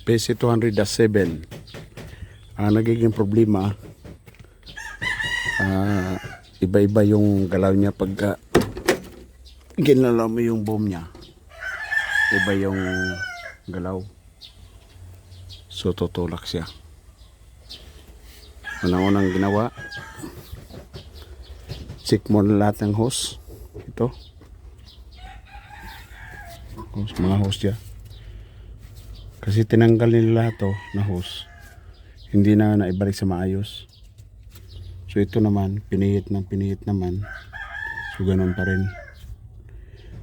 PC200-7. Nagiging problema, iba-iba yung galaw niya pag ginalaw mo yung boom niya. Iba yung galaw. So tutulak siya. Unang-unang ginawa, check mo na lahat ng hose. Ito mga hose dyan, kasi tinanggal nila lahat to na hose, hindi na naibalik sa maayos. So ito naman pinihit naman, so ganun pa rin.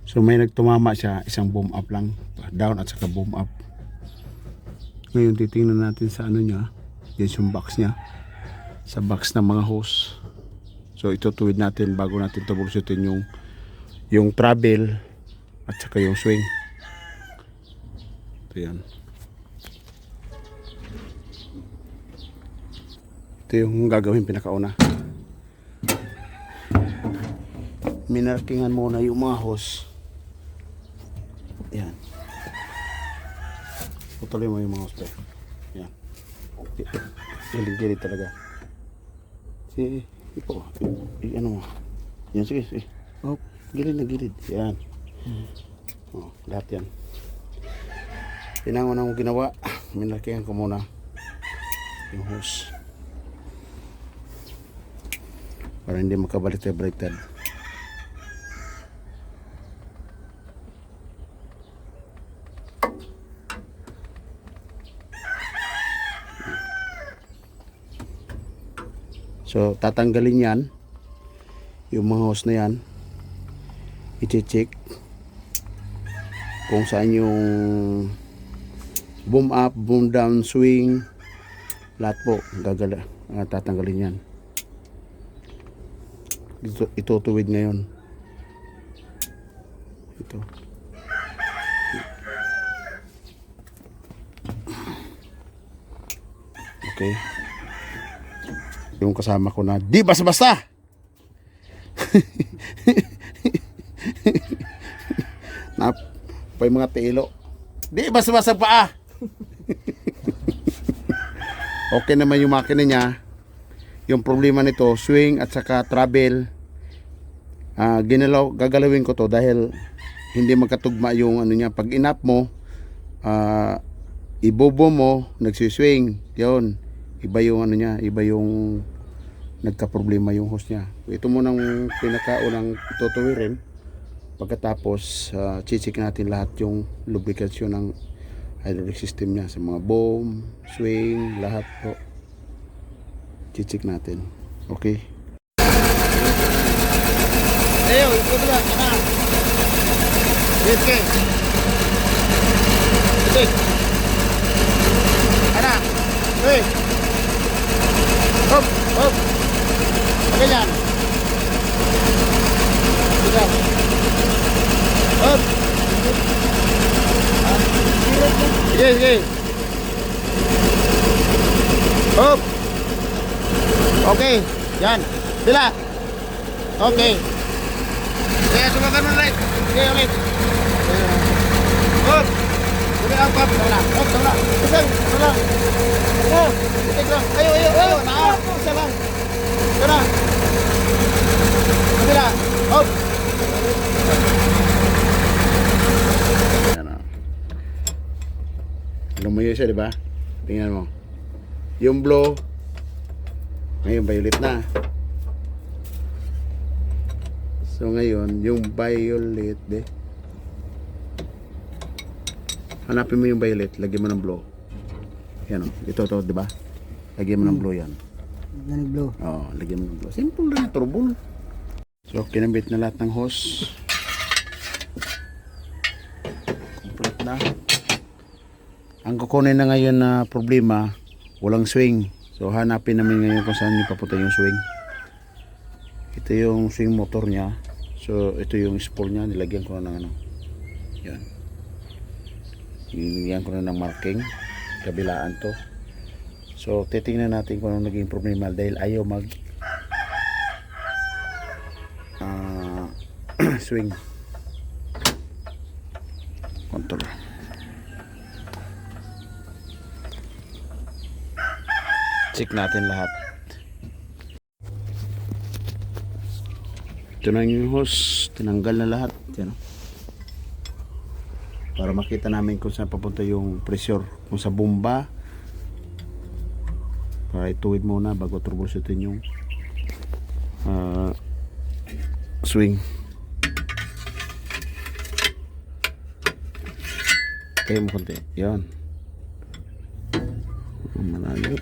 So may nagtumama siya, isang boom up lang, down at saka boom up. Ngayon titingnan natin sa ano niya, yan yung box niya, sa box ng mga hose. So itutuwid natin bago natin troubleshootin yung travel at saka yung swing. Ito yan. Ito yung gagawin pinakauna. Minarkingan muna yung mga hose. Yan. Putulin mo yung mga hose. Yan. Gilid-gilid talaga. Ipo. Ano mo? Yan, sige. Oh, gilid na gilid. Yan. Oh, lahat yan. Pinangon akong ginawa, minarkingan ko muna yung hose para hindi makabaliktad. So tatanggalin yan, yung mga hose na yan, i-check kung saan yung boom up, boom down, swing, lahat po tatanggalin yan. Itutuwid ngayon ito. Okay, yung kasama ko na di basta-basta na pa yung mga tilo, di basta-basta pa. Okay naman yung makina niya. Yung problema nito, swing at saka travel. Gagalawin ko to dahil hindi magkatugma yung ano niya. Pag inap mo, ibobo mo, nagsiswing. Yun, iba yung ano niya, iba yung nagka-problema yung hose niya. Ito muna ang pinakaunang tutuwirin. Pagkatapos, chichik natin lahat yung lubrikasyon ng hydraulic system niya, sa mga boom, swing, lahat po chichik natin. Okay, ayo ito ba kana okay okay ana hey hop hop okay yan hop sige hop. Okay, yan. Bila. Okay. Kaya sumagan mo ulit. Okay, ulit. Hop. Sige, hop, hop. Tawala. Hop, tawala. Isang, tawala. Oh, okay lang. Ayo. Isa lang. Ito na. Bila. Hop. Lumayo siya, di ba? Tingnan mo. Yung blow, ngayon violet na. So ngayon, yung violet, hanapin mo yung violet, lagyan mo ng blow. Yan o, ito to, di ba? Lagyan mo ng blow yan. Lagyan ng blow. Oo, lagyan mo ng blow. Simple lang, turbol. So, kinabit na lahat ng hose. Complete na. Ang kukunin na ngayon na problema, walang swing. So hanapin namin ngayon kung saan ipapunta yung swing. Ito yung swing motor niya. So ito yung spool niya, nilagyan ko na ng ano. Yan. Nilagyan ko na ng marking. Kabilaan to. So titingnan natin kung ano naging problema dahil ayaw mag swing. Control. Check natin lahat. Ito na yung hose. Tinanggal na lahat. Yan. Para makita namin kung saan papunta yung pressure. Kung sa bomba. Para ituwid muna bago troubleshootin yung swing. Kaya mo konti. Yan. Malayo.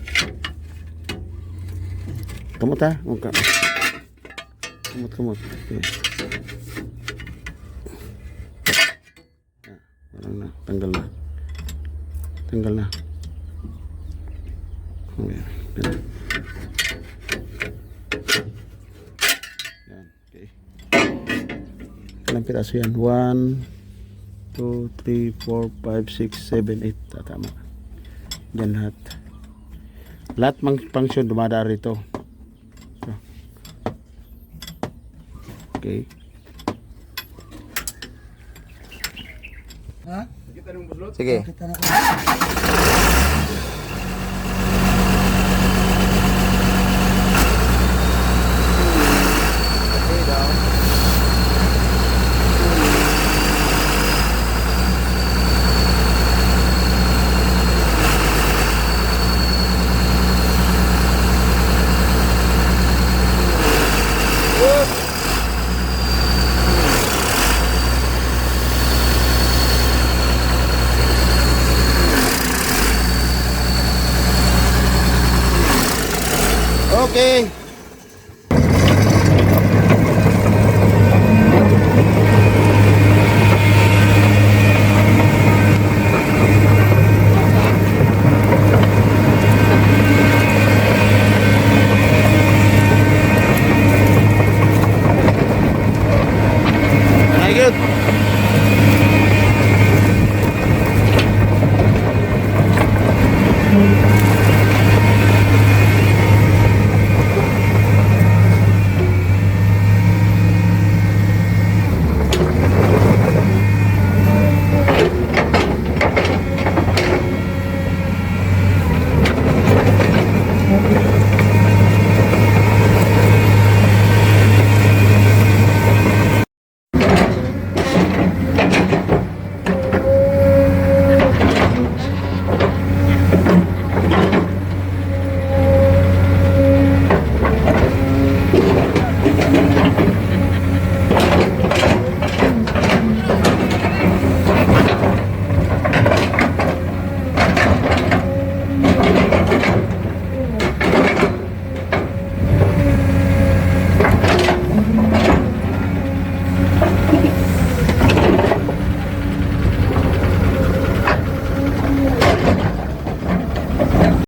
Kamot ha. Kamot. Okay. Walang na. Tanggal na. Okay. Yan. Okay. Ilang piraso yan? 1, 2, 3, 4, 5, 6, 7, 8. Tama. Yan lahat. Lahat mang function dumadaan rito. So. Okay. Ha? Sige. Kita na ko. Okay.